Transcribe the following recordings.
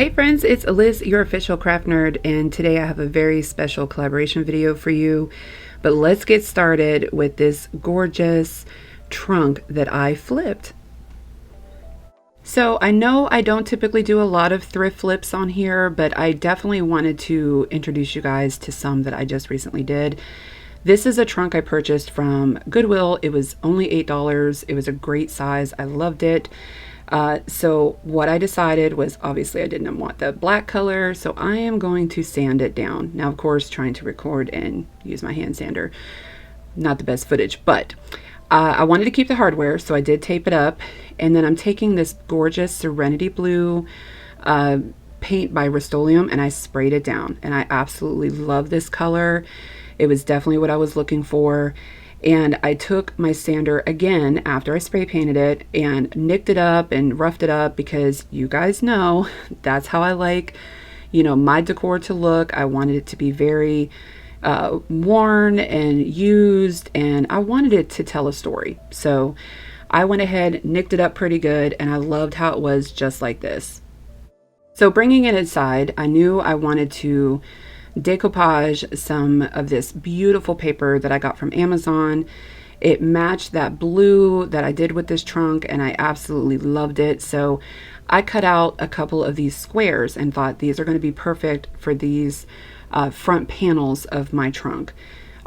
Hey friends, it's Liz, your official craft nerd, and today I have a very special collaboration video for you. But let's get started with this gorgeous trunk that I flipped. So I know I don't typically do a lot of thrift flips on here, but I definitely wanted to introduce you guys to some that I just recently did. This is a trunk I purchased from Goodwill. It was only $8. It was a great size. I loved it. So what I decided was, obviously I didn't want the black color, so I am going to sand it down. Now, of course, trying to record and use my hand sander, not the best footage, but I wanted to keep the hardware, so I did tape it up. And then I'm taking this gorgeous Serenity Blue paint by Rust-Oleum, and I sprayed it down. And I absolutely love this color. It was definitely what I was looking for. And I took my sander again after I spray painted it and nicked it up and roughed it up, because you guys know that's how I like, my decor to look. I wanted it to be very worn and used, and I wanted it to tell a story. So I went ahead, nicked it up pretty good, and I loved how it was just like this. So bringing it inside, I knew I wanted to decoupage some of this beautiful paper that I got from Amazon. It matched that blue that I did with this trunk, and I absolutely loved it. So I cut out a couple of these squares and thought these are going to be perfect for these front panels of my trunk.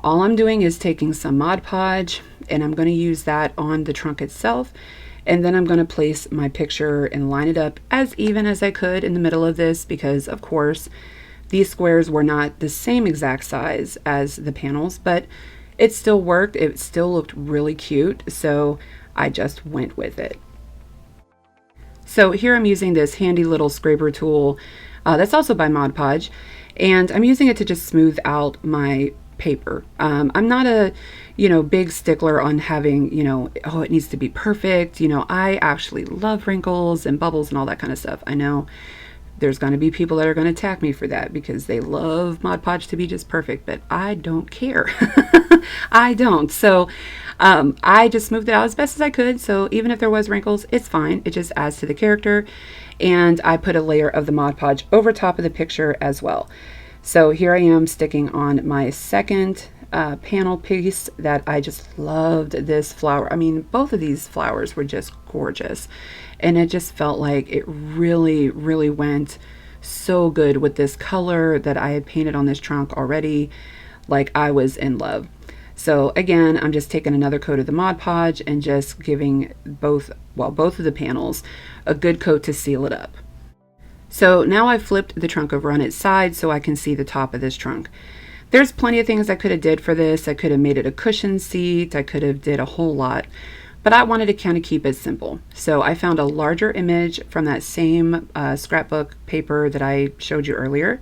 All I'm doing is taking some Mod Podge, and I'm going to use that on the trunk itself. And then I'm going to place my picture and line it up as even as I could in the middle of this, because of course these squares were not the same exact size as the panels, but it still worked. It still looked really cute, so I just went with it. So here I'm using this handy little scraper tool that's also by Mod Podge, and I'm using it to just smooth out my paper. I'm not a big stickler on having it needs to be perfect. I actually love wrinkles and bubbles and all that kind of stuff. I know there's going to be people that are going to attack me for that because they love Mod Podge to be just perfect, but I don't care. I don't. So I just smoothed it out as best as I could. So even if there was wrinkles, it's fine. It just adds to the character. And I put a layer of the Mod Podge over top of the picture as well. So here I am sticking on my second panel piece that I just loved this flower. I mean, both of these flowers were just gorgeous. And it just felt like it really, really went so good with this color that I had painted on this trunk already. Like, I was in love. So again, I'm just taking another coat of the Mod Podge and just giving both of the panels a good coat to seal it up. So now I've flipped the trunk over on its side so I can see the top of this trunk. There's plenty of things I could have did for this. I could have made it a cushion seat. I could have did a whole lot. But I wanted to kind of keep it simple. So I found a larger image from that same scrapbook paper that I showed you earlier.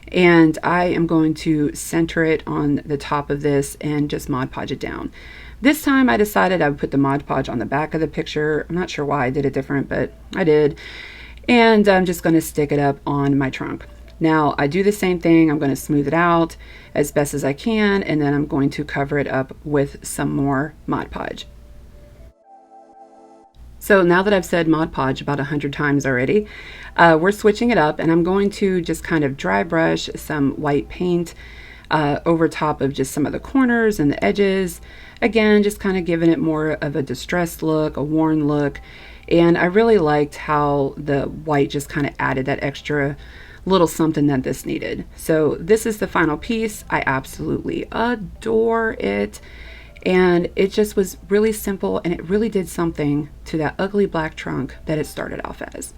And I am going to center it on the top of this and just Mod Podge it down. This time I decided I would put the Mod Podge on the back of the picture. I'm not sure why I did it different, but I did. And I'm just going to stick it up on my trunk. Now I do the same thing. I'm going to smooth it out as best as I can, and then I'm going to cover it up with some more Mod Podge. So now that I've said Mod Podge about 100 times already, we're switching it up, and I'm going to just kind of dry brush some white paint over top of just some of the corners and the edges. Again, just kind of giving it more of a distressed look, a worn look. And I really liked how the white just kind of added that extra little something that this needed. So this is the final piece. I absolutely adore it. And it just was really simple, and it really did something to that ugly black trunk that it started off as.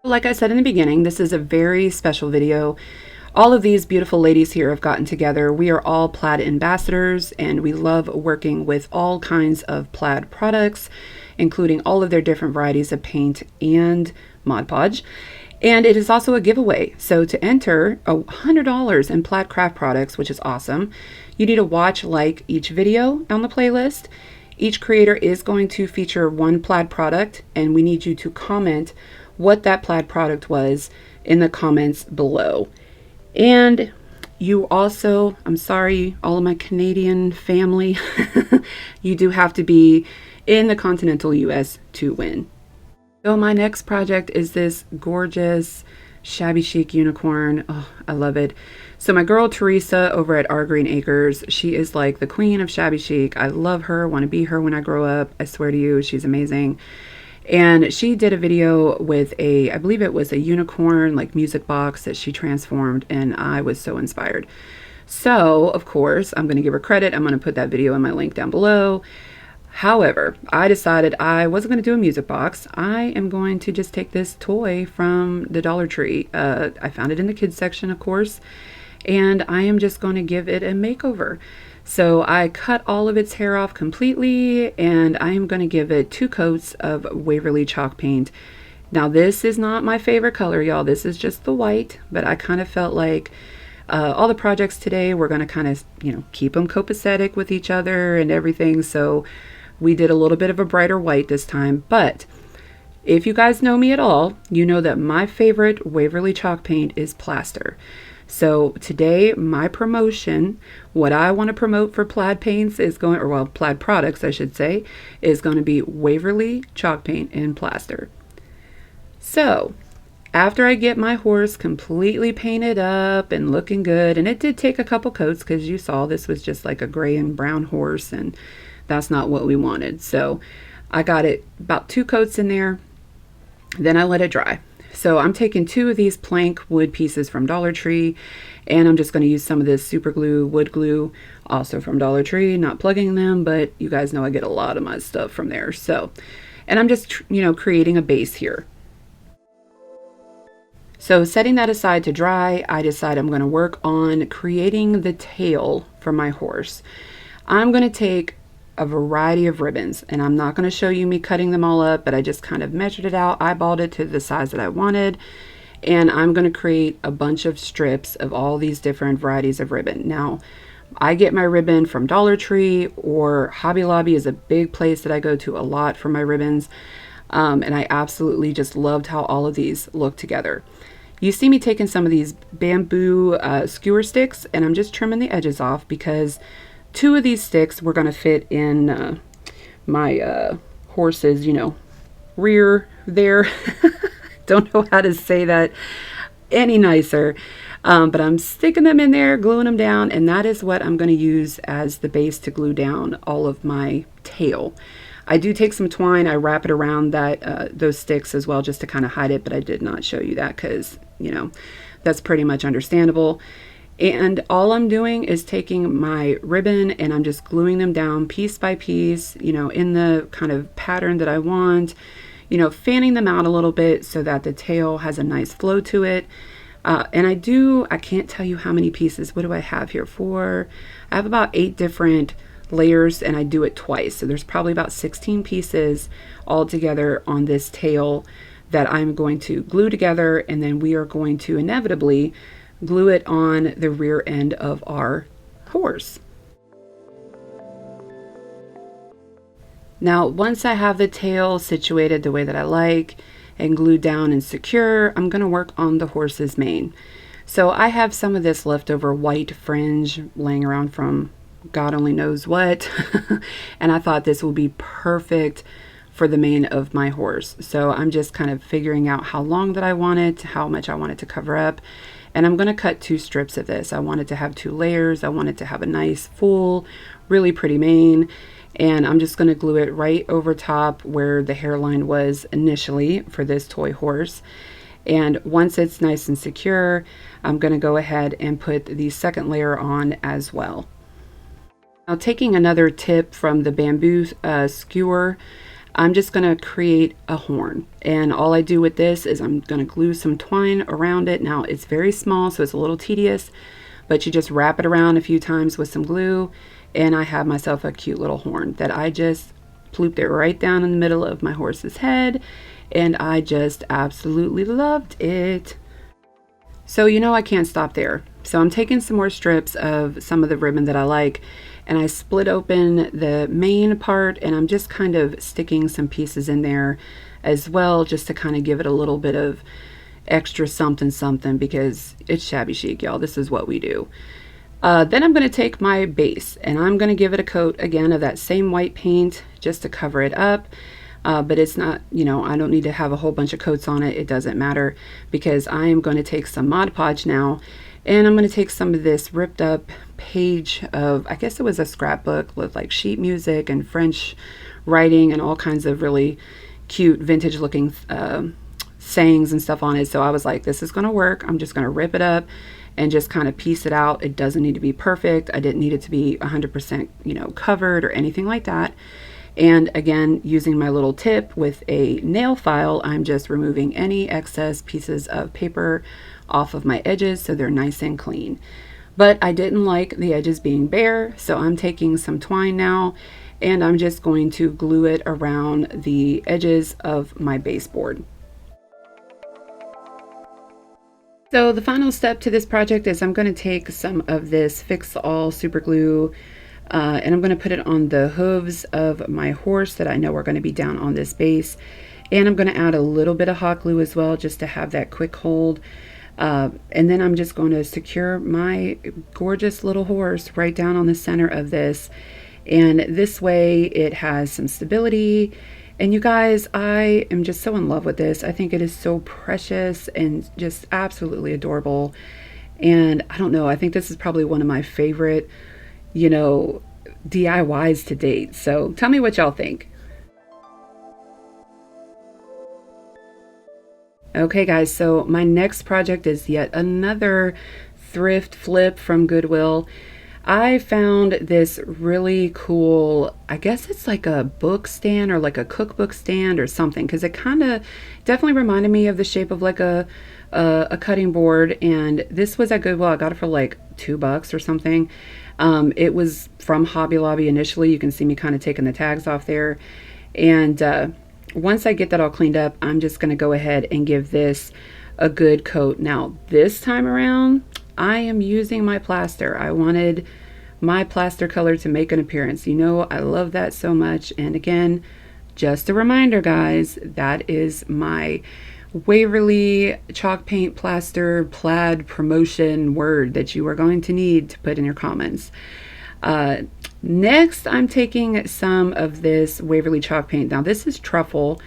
Like I said in the beginning, this is a very special video. All of these beautiful ladies here have gotten together. We are all Plaid ambassadors, and we love working with all kinds of Plaid products, including all of their different varieties of paint and Mod Podge. And it is also a giveaway. So to enter $100 in Plaid craft products, which is awesome, You need to like each video on the playlist. Each creator is going to feature one Plaid product, and we need you to comment what that Plaid product was in the comments below. And you also, I'm sorry, all of my Canadian family, you do have to be in the continental US to win. So my next project is this gorgeous Shabby Chic unicorn. Oh, I love it. So my girl Teresa over at Our Green Acres, she is like the queen of Shabby Chic. I love her, want to be her when I grow up. I swear to you, she's amazing. And she did a video with I believe it was a unicorn like music box that she transformed, and I was so inspired. So of course, I'm going to give her credit. I'm going to put that video in my link down below. However, I decided I wasn't going to do a music box. I am going to just take this toy from the Dollar Tree. I found it in the kids section, of course, and I am just going to give it a makeover. So I cut all of its hair off completely, and I am going to give it 2 coats of Waverly chalk paint. Now this is not my favorite color, y'all. This is just the white, but I kind of felt like all the projects today, we're going to kind of, keep them copacetic with each other and everything. So we did a little bit of a brighter white this time, but if you guys know me at all, you know that my favorite Waverly chalk paint is plaster. So today, my promotion, what I want to promote for Plaid paints is Plaid products, I should say, is going to be Waverly chalk paint in plaster. So after I get my horse completely painted up and looking good, and it did take a couple coats because you saw this was just like a gray and brown horse, and that's not what we wanted. So I got it about 2 coats in there. Then I let it dry. So I'm taking 2 of these plank wood pieces from Dollar Tree, and I'm just going to use some of this super glue, wood glue, also from Dollar Tree, not plugging them, but you guys know I get a lot of my stuff from there. So, and I'm just, creating a base here. So setting that aside to dry, I decide I'm going to work on creating the tail for my horse. I'm going to take a variety of ribbons, and I'm not going to show you me cutting them all up, but I just kind of measured it out, eyeballed it to the size that I wanted, and I'm going to create a bunch of strips of all these different varieties of ribbon. Now, I get my ribbon from Dollar Tree, or Hobby Lobby is a big place that I go to a lot for my ribbons, and I absolutely just loved how all of these look together. You see me taking some of these bamboo skewer sticks, and I'm just trimming the edges off because 2 of these sticks were going to fit in my horse's, rear there. Don't know how to say that any nicer, but I'm sticking them in there, gluing them down, and that is what I'm going to use as the base to glue down all of my tail. I do take some twine, I wrap it around those sticks as well just to kind of hide it, but I did not show you that because, that's pretty much understandable. And all I'm doing is taking my ribbon and I'm just gluing them down piece by piece, in the kind of pattern that I want, fanning them out a little bit so that the tail has a nice flow to it. And I can't tell you how many pieces. What do I have here? I have about 8 different layers, and I do it twice. So there's probably about 16 pieces all together on this tail that I'm going to glue together, and then we are going to inevitably glue it on the rear end of our horse. Now, once I have the tail situated the way that I like and glued down and secure, I'm going to work on the horse's mane. So I have some of this leftover white fringe laying around from God only knows what, and I thought this will be perfect for the mane of my horse. So I'm just kind of figuring out how long that I want it, how much I want it to cover up. And I'm going to cut 2 strips of this. I want it to have 2 layers. I want it to have a nice, full, really pretty mane. And I'm just going to glue it right over top where the hairline was initially for this toy horse. And once it's nice and secure, I'm going to go ahead and put the second layer on as well. Now, taking another tip from the bamboo skewer, I'm just going to create a horn, and all I do with this is I'm going to glue some twine around it. Now it's very small, so it's a little tedious, but you just wrap it around a few times with some glue, and I have myself a cute little horn that I just plooped it right down in the middle of my horse's head, and I just absolutely loved it. So I can't stop there. So I'm taking some more strips of some of the ribbon that I like, and I split open the main part, and I'm just kind of sticking some pieces in there as well, just to kind of give it a little bit of extra something something, because it's shabby chic, y'all. This is what we do. Then I'm going to take my base and I'm going to give it a coat again of that same white paint just to cover it up. But it's not, you know, I don't need to have a whole bunch of coats on it. It doesn't matter, because I am going to take some Mod Podge now, and I'm going to take some of this ripped up page of, I guess it was a scrapbook with like sheet music and French writing and all kinds of really cute vintage looking sayings and stuff on it. So I was like, this is going to work. I'm just going to rip it up and just kind of piece it out. It doesn't need to be perfect. I didn't need it to be 100%, you know, covered or anything like that. And again, using my little tip with a nail file, I'm just removing any excess pieces of paper off of my edges so they're nice and clean. But I didn't like the edges being bare, so I'm taking some twine now and I'm just going to glue it around the edges of my baseboard. So the final step to this project is I'm going to take some of this Fix All super glue and I'm going to put it on the hooves of my horse that I know are going to be down on this base. And I'm going to add a little bit of hot glue as well, just to have that quick hold. And then I'm just going to secure my gorgeous little horse right down on the center of this. And this way it has some stability. And you guys, I am just so in love with this. I think it is so precious and just absolutely adorable. And I don't know, I think this is probably one of my favorite, you know, DIYs to date. So tell me what y'all think. Okay guys, so my next project is yet another thrift flip from Goodwill. I found this really cool, I guess it's like a book stand or like a cookbook stand or something, because it kind of definitely reminded me of the shape of like a cutting board. And this was at Goodwill. I got it for like $2 or something. It was from Hobby Lobby initially. You can see me kind of taking the tags off there. And once I get that all cleaned up, I'm just going to go ahead and give this a good coat. Now, this time around, I am using my plaster. I wanted my plaster color to make an appearance. You know, I love that so much. And again, just a reminder, guys, that is my Waverly chalk paint plaster plaid promotion word that you are going to need to put in your comments. Next, I'm taking some of this Waverly chalk paint. Now, this is truffle.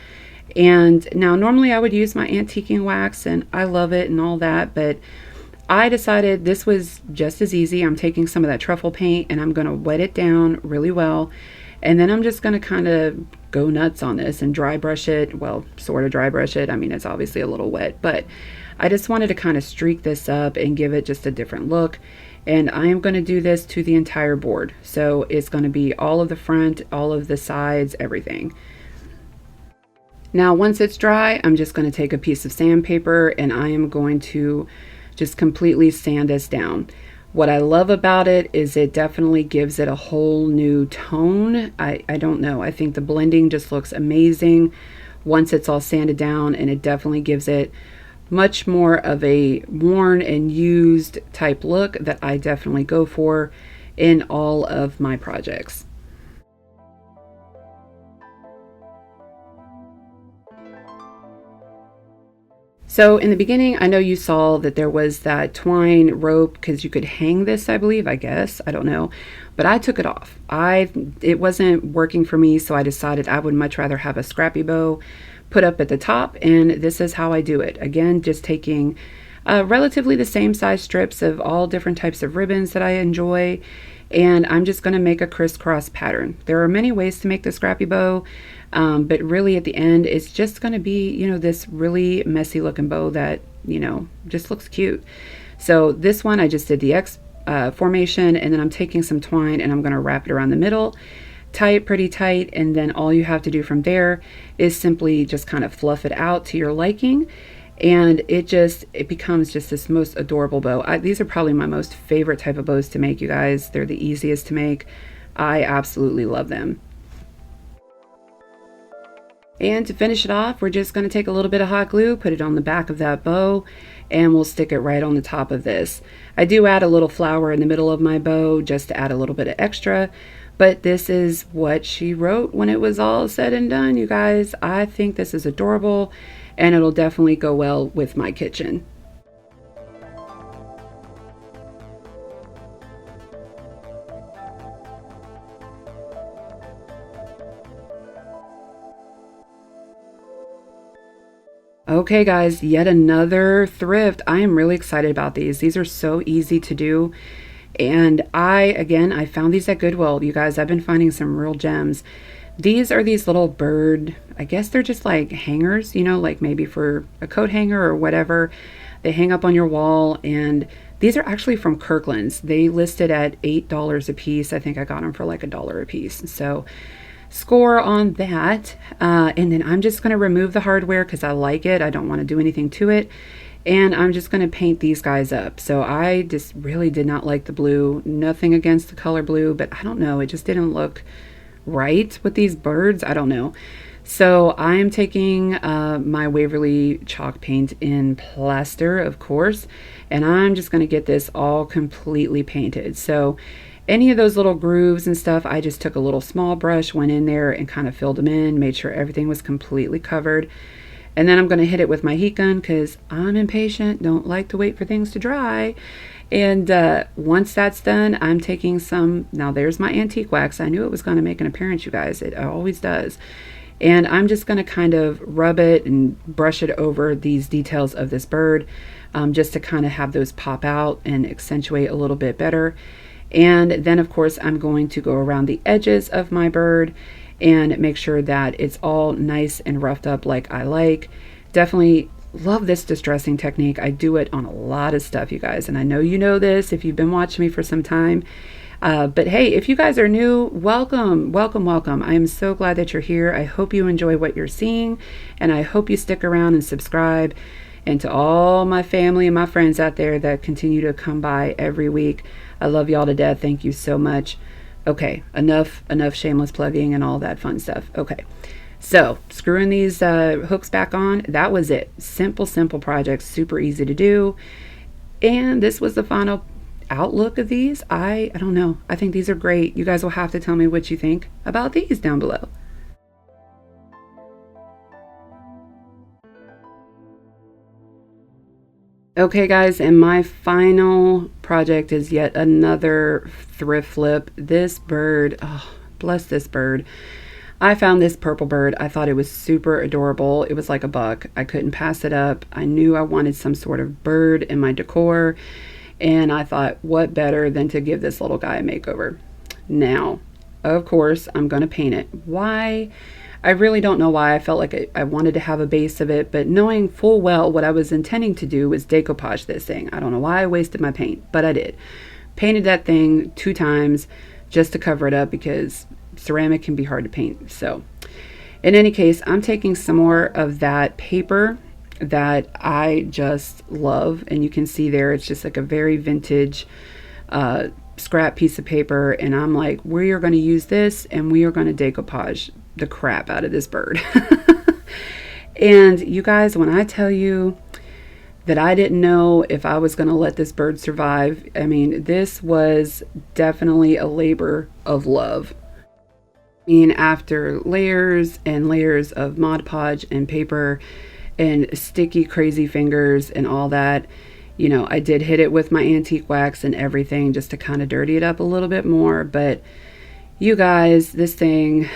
And now normally I would use my antiquing wax and I love it and all that, but I decided this was just as easy. I'm taking some of that truffle paint and I'm going to wet it down really well. And then I'm just going to kind of go nuts on this and dry brush it. Well, sort of dry brush it. I mean, it's obviously a little wet, but I just wanted to kind of streak this up and give it just a different look. And I am going to do this to the entire board. So it's going to be all of the front, all of the sides, everything. Now, once it's dry, I'm just going to take a piece of sandpaper and I am going to just completely sand this down. What I love about it is it definitely gives it a whole new tone. I don't know. I think the blending just looks amazing once it's all sanded down, and it definitely gives it much more of a worn and used type look that I definitely go for in all of my projects. So in the beginning, I know you saw that there was that twine rope because you could hang this, I believe, I guess, I don't know, but I took it off. It wasn't working for me, so I decided I would much rather have a scrappy bow put up at the top, and this is how I do it. Again, just taking relatively the same size strips of all different types of ribbons that I enjoy, and I'm just going to make a crisscross pattern. There are many ways to make the scrappy bow, but really at the end it's just going to be, you know, this really messy looking bow that, you know, just looks cute. So this one I just did the X formation, and then I'm taking some twine and I'm going to wrap it around the middle tight, pretty tight, and then all you have to do from there is simply just kind of fluff it out to your liking, and it becomes just this most adorable bow. These are probably my most favorite type of bows to make, you guys. They're the easiest to make. I absolutely love them. And to finish it off, we're just going to take a little bit of hot glue, put it on the back of that bow, and we'll stick it right on the top of this. I do add a little flower in the middle of my bow just to add a little bit of extra, but this is what she wrote when it was all said and done, you guys. I think this is adorable, and it'll definitely go well with my kitchen. Okay guys, yet another thrift. I am really excited about these. These are so easy to do. And I found these at Goodwill. You guys, I've been finding some real gems. These are these little bird, I guess they're just like hangers, you know, like maybe for a coat hanger or whatever. They hang up on your wall, and these are actually from Kirkland's. They listed at $8 a piece. I think I got them for like $1 a piece. So score on that. And then I'm just going to remove the hardware because I like it. I don't want to do anything to it. And I'm just going to paint these guys up. So I just really did not like the blue. Nothing against the color blue, but I don't know. It just didn't look right with these birds. I don't know. So I am taking my Waverly chalk paint in plaster, of course, and I'm just going to get this all completely painted. So any of those little grooves and stuff, I just took a little small brush, went in there and kind of filled them in, made sure everything was completely covered. And then I'm going to hit it with my heat gun because I'm impatient, don't like to wait for things to dry. And once that's done, I'm taking some, now there's my antique wax. I knew it was going to make an appearance, you guys. It always does. And I'm just going to kind of rub it and brush it over these details of this bird, just to kind of have those pop out and accentuate a little bit better. And then of course I'm going to go around the edges of my bird and make sure that it's all nice and roughed up like I like. Definitely love this distressing technique. I do it on a lot of stuff, you guys, and I know you know this if you've been watching me for some time. But hey, if you guys are new, welcome, welcome, welcome. I am so glad that you're here. I hope you enjoy what you're seeing, and I hope you stick around and subscribe. And to all my family and my friends out there that continue to come by every week, I love y'all to death. Thank you so much. Okay, enough shameless plugging and all that fun stuff. Okay, so screwing these hooks back on, that was it. Simple project, super easy to do. And this was the final outlook of these. I don't know. I think these are great. You guys will have to tell me what you think about these down below. Okay guys, and my final project is yet another thrift flip. This bird, oh, bless this bird. I found this purple bird. I thought it was super adorable. It was like $1. I couldn't pass it up. I knew I wanted some sort of bird in my decor, and I thought, what better than to give this little guy a makeover. Now, of course, I'm going to paint it. Why? I really don't know why. I felt like I wanted to have a base of it, but knowing full well what I was intending to do was decoupage this thing. I don't know why I wasted my paint, but I did. Painted that thing 2 times just to cover it up because ceramic can be hard to paint. So in any case, I'm taking some more of that paper that I just love, and you can see there it's just like a very vintage scrap piece of paper, and I'm like, we are going to use this and we are going to decoupage the crap out of this bird. And you guys, when I tell you that I didn't know if I was going to let this bird survive, I mean, this was definitely a labor of love. I mean, after layers and layers of Mod Podge and paper and sticky crazy fingers and all that, you know, I did hit it with my antique wax and everything just to kind of dirty it up a little bit more. But you guys, this thing,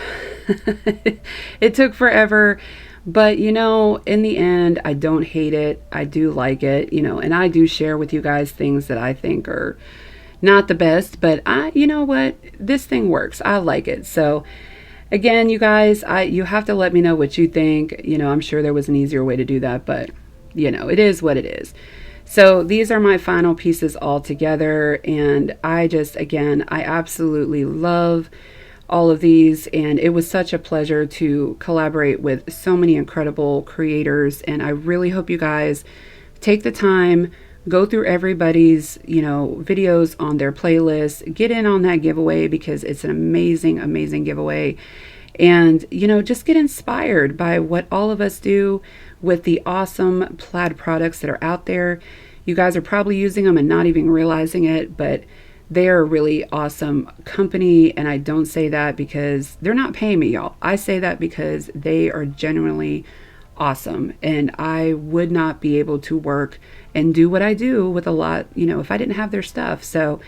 it took forever. But, you know, in the end, I don't hate it. I do like it, you know, and I do share with you guys things that I think are not the best. But you know what? This thing works. I like it. So again, you guys, you have to let me know what you think. You know, I'm sure there was an easier way to do that, but, you know, it is what it is. So these are my final pieces all together, and I just, again, I absolutely love all of these, and it was such a pleasure to collaborate with so many incredible creators, and I really hope you guys take the time, go through everybody's, you know, videos on their playlist, get in on that giveaway because it's an amazing, amazing giveaway. and, you know, just get inspired by what all of us do with the awesome plaid products that are out there. You guys are probably using them and not even realizing it, but they're a really awesome company. And I don't say that because they're not paying me, y'all. I say that because they are genuinely awesome. And I would not be able to work and do what I do with a lot, you know, if I didn't have their stuff. So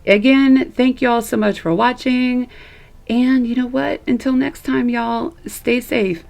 again, thank y'all so much for watching. And you know what? Until next time, y'all, stay safe.